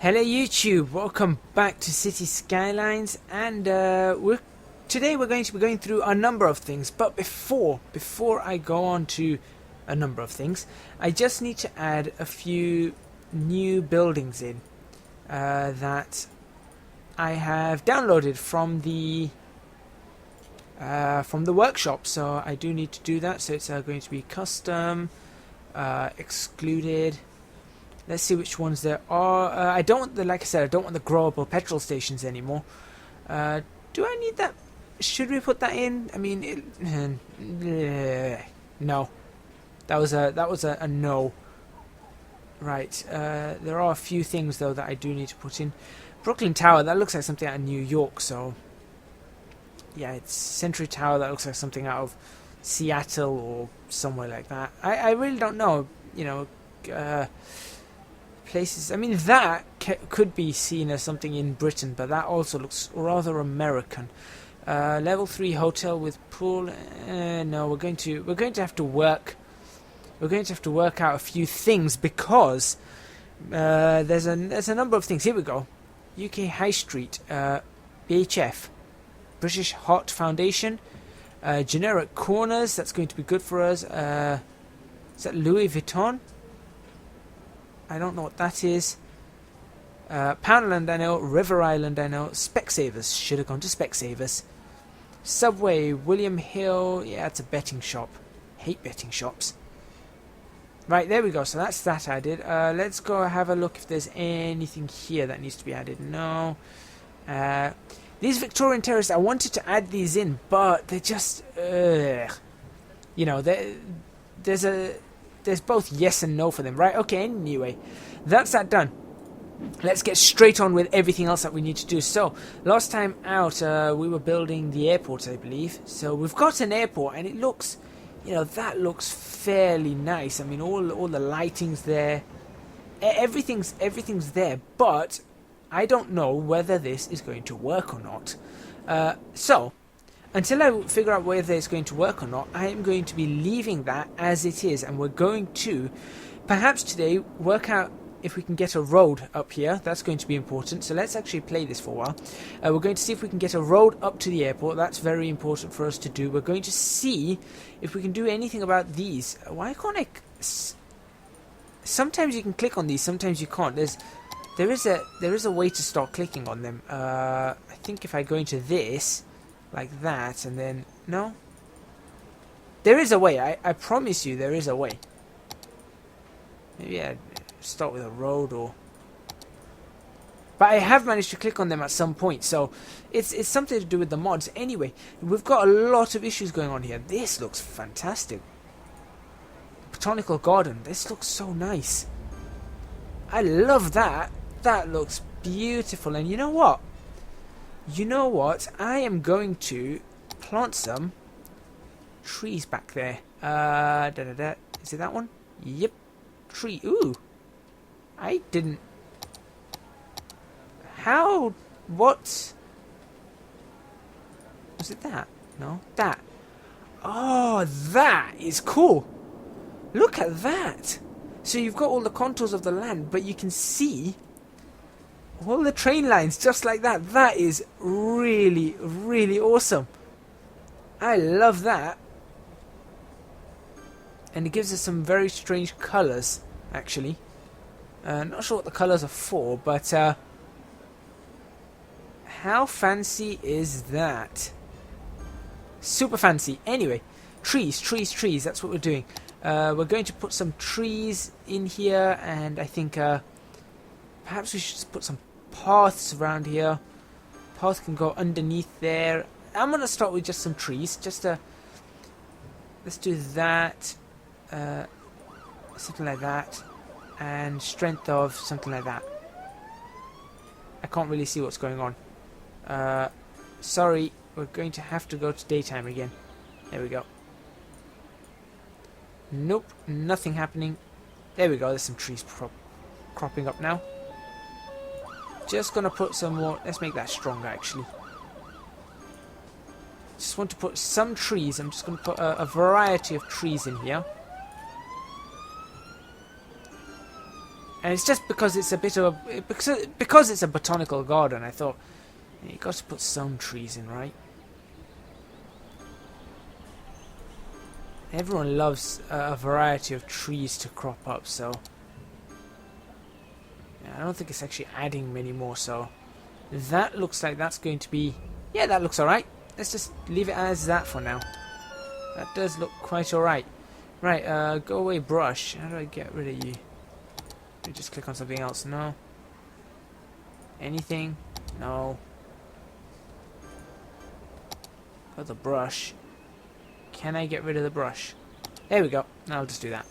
Hello YouTube, welcome back to City Skylines, and today we're going to be going through a number of things, but before I go on to a number of things, I just need to add a few new buildings in that I have downloaded from the workshop, so I do need to do that. So it's going to be custom, excluded. Let's see which ones there are. I don't want the, like I said, I don't want the growable petrol stations anymore. Do I need that? Should we put that in? I mean, no. That was a no. Right. There are a few things though that I do need to put in. Brooklyn Tower. That looks like something out of New York. So yeah, it's Century Tower. That looks like something out of Seattle or somewhere like that. I really don't know. You know. Places. I mean, that could be seen as something in Britain, but that also looks rather American. Level 3 hotel with pool. No, we're going to have to work. We're going to have to work out a few things because there's a number of things. Here we go. UK High Street, BHF, British Hot Foundation, generic corners. That's going to be good for us. Is that Louis Vuitton? I don't know what that is. Poundland, I know. River Island, I know. Specsavers. Should have gone to Specsavers. Subway, William Hill. Yeah, it's a betting shop. Hate betting shops. Right, there we go. So that's that added. Let's go have a look if there's anything here that needs to be added. No. These Victorian terraces, I wanted to add these in, but they're just... you know, there's both yes and no for them, right? Okay, anyway, that's that done. Let's get straight on with everything else that we need to do. So, last time out, we were building the airport, I believe. So, we've got an airport, and it looks, you know, that looks fairly nice. I mean, all the lighting's there. Everything's there, but I don't know whether this is going to work or not. So, until I figure out whether it's going to work or not, I am going to be leaving that as it is, and we're going to, perhaps today, work out if we can get a road up here. That's going to be important, so let's actually play this for a while. We're going to see if we can get a road up to the airport. That's very important for us to do. We're going to see if we can do anything about these. Why can't I... Sometimes you can click on these, sometimes you can't. There is a way to start clicking on them. I think if I go into this... like that, and then... No? There is a way. I promise you there is a way. Maybe I'd start with a road or... But I have managed to click on them at some point, so it's something to do with the mods. Anyway, we've got a lot of issues going on here. This looks fantastic. Botanical garden. This looks so nice. I love that. That looks beautiful. And you know what? You know what? I am going to plant some trees back there. Is it that one? Yep. Tree. Ooh. I didn't... How? What? Was it that? No? That. Oh, that is cool. Look at that. So you've got all the contours of the land, but you can see... all the train lines just like that. That is really, really awesome. I love that. And it gives us some very strange colours, actually. Not sure what the colours are for, but how fancy is that? Super fancy. Anyway, trees, trees, trees. That's what we're doing. We're going to put some trees in here, and I think perhaps we should just put some paths around here. Path can go underneath there. I'm gonna start with just some trees. Just let's do that. Something like that, and strength of something like that. I can't really see what's going on. Sorry, we're going to have to go to daytime again. There we go. Nope, nothing happening. There we go. There's some trees cropping up now. Just gonna put some more. Let's make that stronger, actually. Just want to put some trees. I'm just gonna put a variety of trees in here. And it's just because it's a bit of a... Because it's a botanical garden, I thought, you got to put some trees in, right? Everyone loves a variety of trees to crop up, so... Yeah, I don't think it's actually adding many more, so... That looks like that's going to be... Yeah, that looks alright. Let's just leave it as that for now. That does look quite alright. Right, go away brush. How do I get rid of you? Let me just click on something else. No. Anything? No. Got the brush. Can I get rid of the brush? There we go. I'll just do that.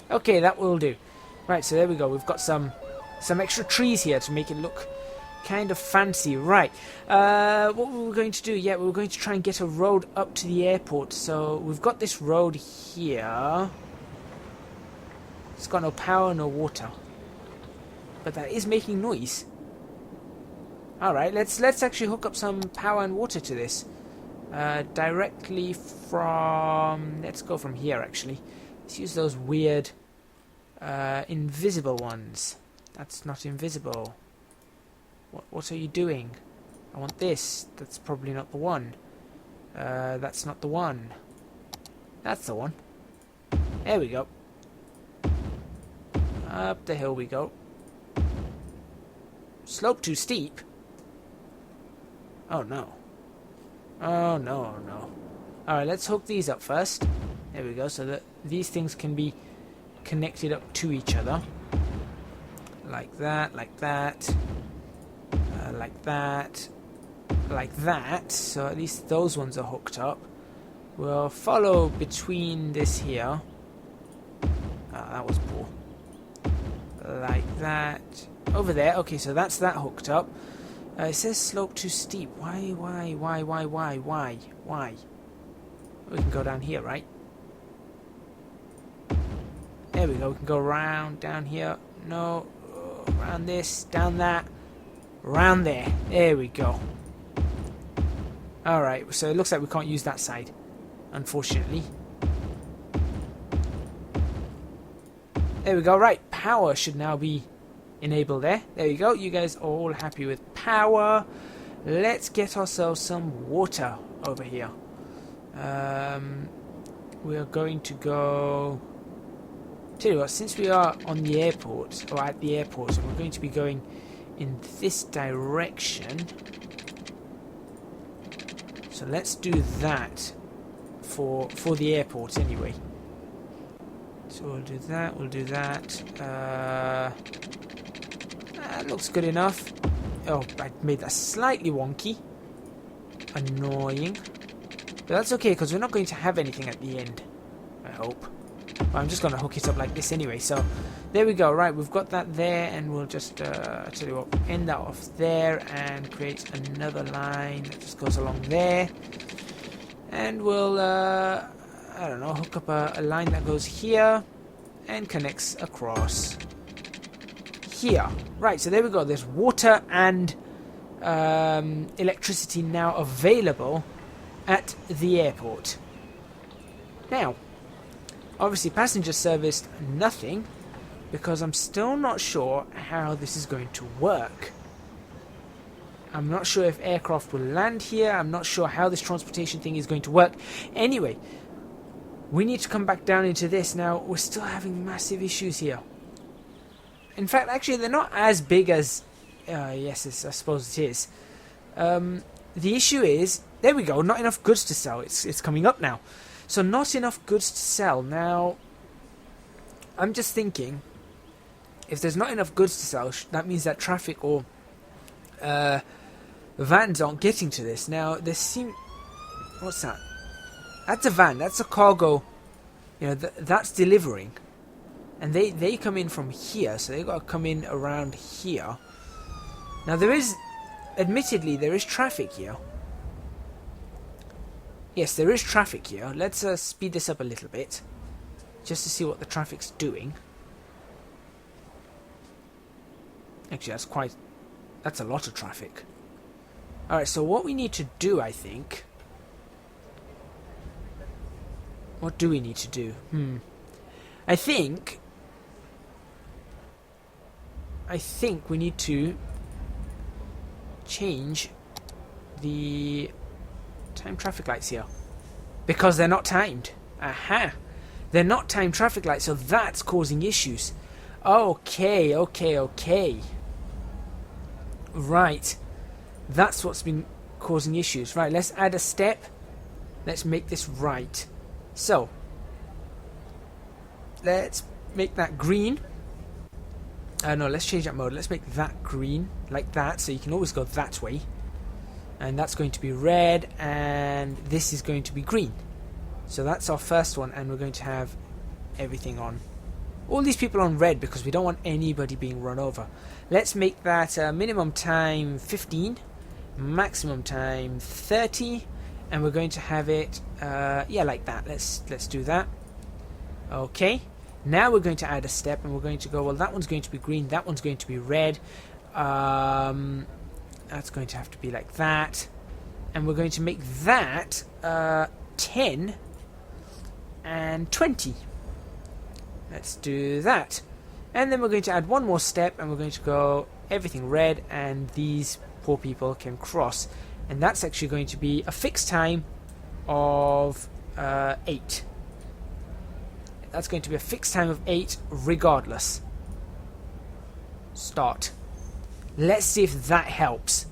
Okay, that will do. Right, so there we go. We've got some extra trees here to make it look kind of fancy. Right. What we were going to do? Yeah, we were going to try and get a road up to the airport. So we've got this road here. It's got no power, no water. But that is making noise. Alright, let's actually hook up some power and water to this. Directly from... Let's go from here, actually. Let's use those weird invisible ones. That's not invisible. What are you doing? I want this. That's probably not the one. That's not the one. That's the one. There we go. Up the hill we go. Slope too steep. Oh no. Oh no, no. Alright, let's hook these up first. There we go, so that these things can be connected up to each other. Like that, like that. Like that. Like that. So at least those ones are hooked up. We'll follow between this here. Ah, that was poor. Like that. Over there. Okay, so that's that hooked up. It says slope too steep. Why? We can go down here, right? There we go. We can go round, down here. No. Around this, down that. Round there. There we go. Alright, so it looks like we can't use that side, unfortunately. There we go. Right, power should now be enabled there. There you go. You guys are all happy with power. Let's get ourselves some water over here. We are going to go... Tell you what, since we are on the airport, or at the airport, so we're going to be going in this direction. So let's do that for the airport anyway. So we'll do that, we'll do that. That looks good enough. Oh, I made that slightly wonky. Annoying. But that's okay, because we're not going to have anything at the end, I hope. Well, I'm just going to hook it up like this anyway. So there we go. Right, we've got that there, and we'll just tell you what, end that off there and create another line that just goes along there. And we'll, I don't know, hook up a line that goes here and connects across here. Right, so there we go. There's water and electricity now available at the airport. Now, obviously passenger service, nothing, because I'm still not sure how this is going to work. I'm not sure if aircraft will land here. I'm not sure how this transportation thing is going to work. Anyway, we need to come back down into this. Now, we're still having massive issues here. In fact, actually, they're not as big as... yes, I suppose it is. The issue is... There we go, not enough goods to sell. It's coming up now. So not enough goods to sell. Now, I'm just thinking, if there's not enough goods to sell, that means that traffic or vans aren't getting to this. Now, there seem... What's that? That's a van. That's a cargo. You know, that's delivering. And they come in from here, so they've got to come in around here. Now, there is... Admittedly, there is traffic here. Yes, there is traffic here. Let's speed this up a little bit, just to see what the traffic's doing. Actually, that's a lot of traffic. Alright, so what we need to do, I think... What do we need to do? I think... I think we need to change the time traffic lights here. Because they're not timed. Aha! They're not timed traffic lights, so that's causing issues. Okay, okay, okay. Right. That's what's been causing issues. Right, let's add a step. Let's make this right. So, let's make that green. No, let's change that mode. Let's make that green, like that, so you can always go that way. And that's going to be red, and this is going to be green. So that's our first one, and we're going to have everything on. All these people on red because we don't want anybody being run over. Let's make that minimum time 15, maximum time 30, and we're going to have it, yeah, like that. Let's do that. Okay. Now we're going to add a step, and we're going to go, well, that one's going to be green, that one's going to be red. That's going to have to be like that. And we're going to make that 10 and 20. Let's do that. And then we're going to add one more step, and we're going to go everything red, and these poor people can cross. And that's actually going to be a fixed time of 8. That's going to be a fixed time of 8 regardless. Start. Let's see if that helps.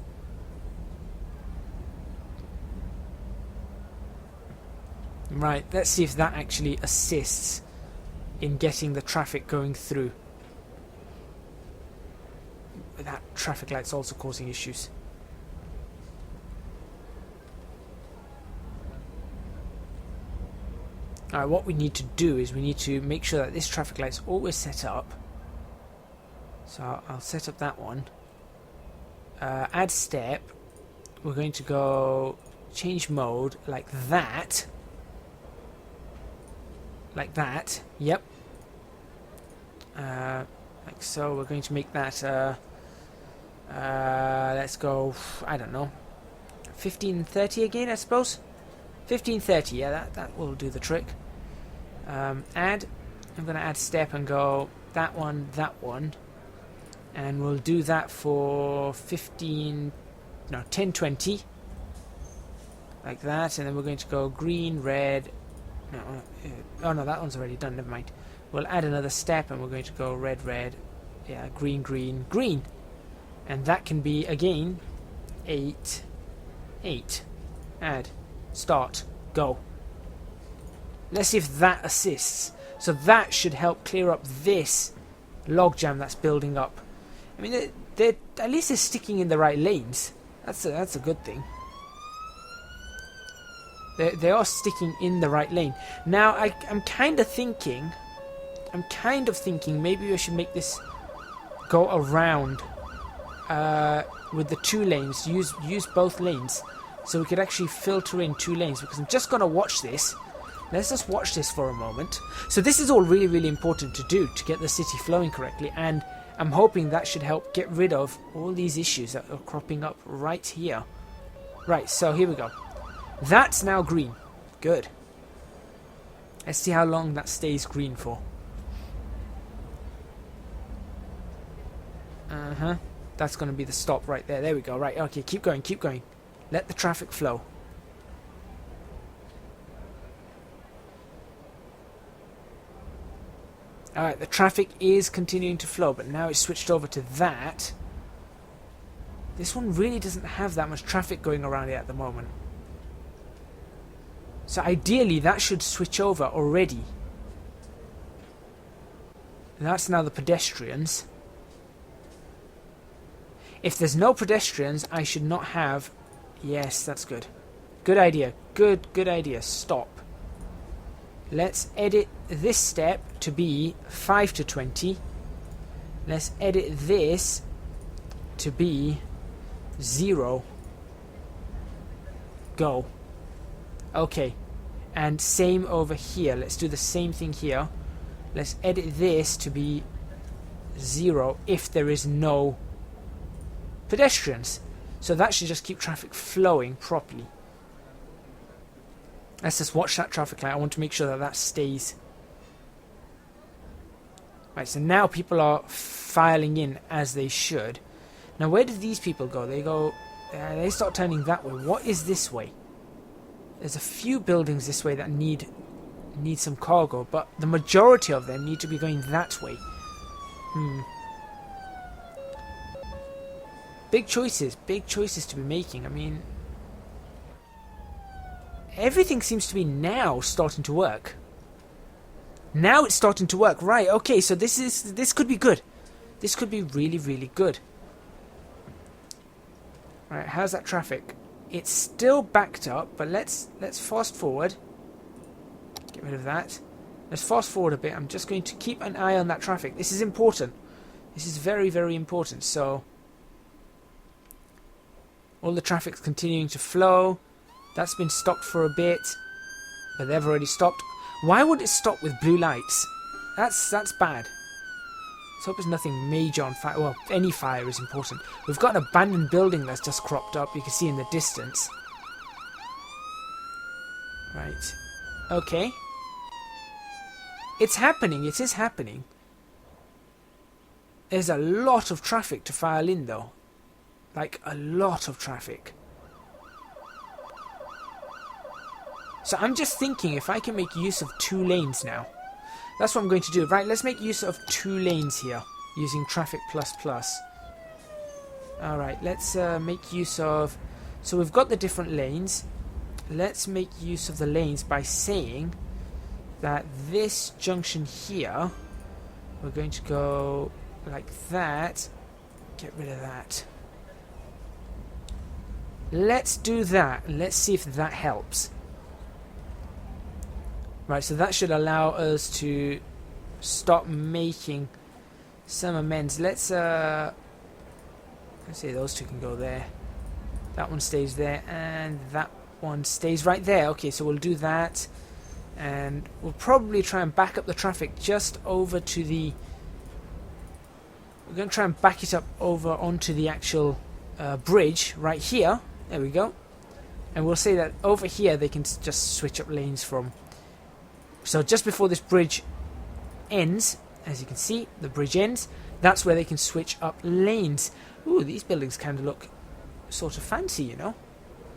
Right, let's see if that actually assists in getting the traffic going through. That traffic light's also causing issues. Alright, what we need to do is we need to make sure that this traffic light's always set up. So I'll set up that one. Add step. We're going to go change mode like that. Like that. Yep. Like so. We're going to make that let's go, I don't know, 1530 again, I suppose. 1530, yeah, that will do the trick. Add. I'm going to add step and go that one, and we'll do that for 1020, like that, and then we're going to go green, red. No, oh no, that one's already done. Never mind. We'll add another step, and we're going to go red, red, yeah, green, green, green, and that can be again 8, 8. Add, start, go. Let's see if that assists. So that should help clear up this logjam that's building up. I mean, they're at least they're sticking in the right lanes. That's a good thing. They are sticking in the right lane. Now I'm kind of thinking maybe I should make this go around with the 2 lanes. Use both lanes, so we could actually filter in 2 lanes. Because I'm just gonna watch this. Let's just watch this for a moment. So this is all really, really important to do to get the city flowing correctly, and I'm hoping that should help get rid of all these issues that are cropping up right here. Right, so here we go. That's now green. Good. Let's see how long that stays green for. That's going to be the stop right there. There we go. Right, okay, keep going, keep going. Let the traffic flow. Alright, the traffic is continuing to flow, but now it's switched over to that. This one really doesn't have that much traffic going around it at the moment. So ideally that should switch over already. And that's now the pedestrians. If there's no pedestrians, I should not have... Yes, that's good. Good idea. Good idea. Stop. Let's edit this step to be 5 to 20. Let's edit this to be 0. Go. Okay. And same over here. Let's do the same thing here. Let's edit this to be 0 if there is no pedestrians. So that should just keep traffic flowing properly. Let's just watch that traffic light. I want to make sure that that stays. Right, so now people are filing in as they should. Now, where did these people go? They go... they start turning that way. What is this way? There's a few buildings this way that need some cargo, but the majority of them need to be going that way. Big choices to be making. I mean, everything seems to be now starting to work. Now it's starting to work. Right, okay, so this could be good. This could be really, really good. Right, how's that traffic? It's still backed up, but let's fast forward. Get rid of that. Let's fast forward a bit. I'm just going to keep an eye on that traffic. This is important. This is very, very important. So all the traffic's continuing to flow. That's been stopped for a bit, but they've already stopped. Why would it stop with blue lights? That's bad. Let's hope there's nothing major on fire. Well, any fire is important. We've got an abandoned building that's just cropped up. You can see in the distance. Right. Okay. It's happening. It is happening. There's a lot of traffic to file in, though. Like, a lot of traffic. So I'm just thinking if I can make use of 2 lanes now. That's what I'm going to do. Right, let's make use of 2 lanes here using traffic plus. Alright, let's make use of... So we've got the different lanes. Let's make use of the lanes by saying that this junction here, we're going to go like that. Get rid of that. Let's do that. Let's see if that helps. Right, so that should allow us to stop making some amends. Let's say those 2 can go there. That one stays there, and that one stays right there. Okay, so we'll do that, and we'll probably try and back up the traffic just over to the... We're going to try and back it up over onto the actual bridge right here. There we go. And we'll say that over here they can just switch up lanes from... So just before this bridge ends, as you can see, the bridge ends, that's where they can switch up lanes. Ooh, these buildings kind of look sort of fancy, you know.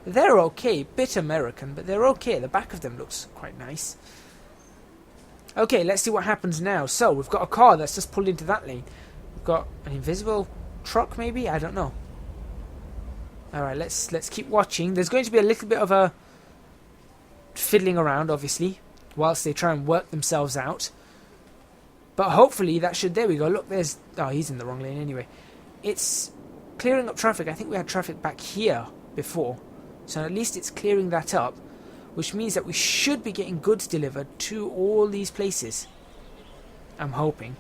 They're okay, bit American, but they're okay. The back of them looks quite nice. Okay, let's see what happens now. So, we've got a car that's just pulled into that lane. We've got an invisible truck, maybe? I don't know. Alright, let's keep watching. There's going to be a little bit of a fiddling around, obviously, whilst they try and work themselves out. But hopefully that should... There we go. Look, there's... Oh, he's in the wrong lane anyway. It's clearing up traffic. I think we had traffic back here before. So at least it's clearing that up, which means that we should be getting goods delivered to all these places. I'm hoping.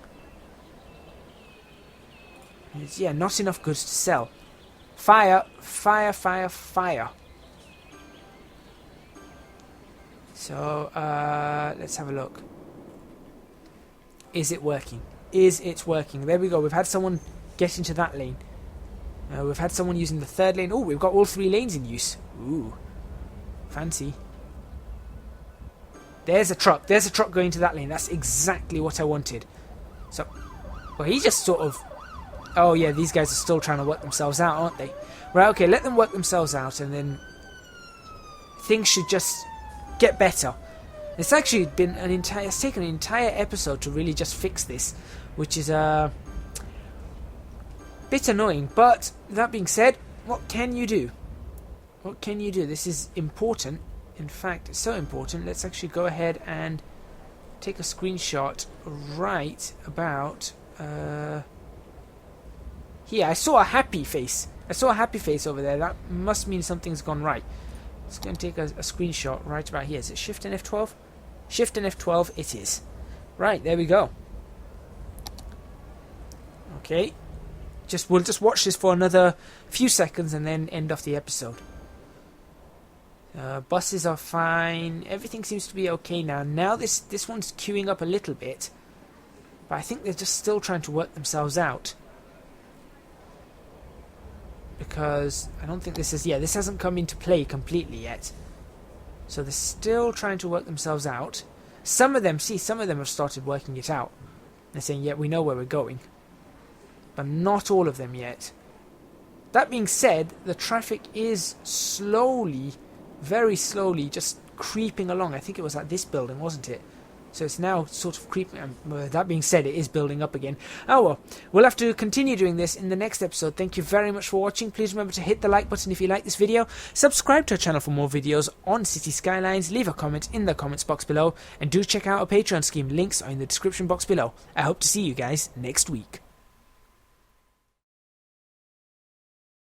Yeah, not enough goods to sell. Fire, fire, fire, fire. So, let's have a look. Is it working? Is it working? There we go. We've had someone get into that lane. We've had someone using the 3rd lane. Oh, we've got all 3 lanes in use. Ooh. Fancy. There's a truck. There's a truck going to that lane. That's exactly what I wanted. So, well, he just sort of... Oh, yeah, these guys are still trying to work themselves out, aren't they? Right, okay, let them work themselves out, and then things should just get better. It's actually been an entire... It's taken an entire episode to really just fix this, which is a bit annoying. But that being said, what can you do? What can you do? This is important. In fact, it's so important. Let's actually go ahead and take a screenshot right about here. I saw a happy face. I saw a happy face over there. That must mean something's gone right. Let's go and take a screenshot right about here. Is it Shift and F12? Shift and F12 it is. Right, there we go. Okay. We'll just watch this for another few seconds and then end off the episode. Buses are fine. Everything seems to be okay now. Now this one's queuing up a little bit. But I think they're just still trying to work themselves out. Because I don't think this is... Yeah, this hasn't come into play completely yet. So they're still trying to work themselves out. Some of them, see, some of them have started working it out. They're saying, yeah, we know where we're going. But not all of them yet. That being said, the traffic is slowly, very slowly, just creeping along. I think it was at this building, wasn't it? So it's now sort of creeping. That being said, it is building up again. Oh well, we'll have to continue doing this in the next episode. Thank you very much for watching. Please remember to hit the like button if you like this video. Subscribe to our channel for more videos on City Skylines. Leave a comment in the comments box below. And do check out our Patreon scheme. Links are in the description box below. I hope to see you guys next week.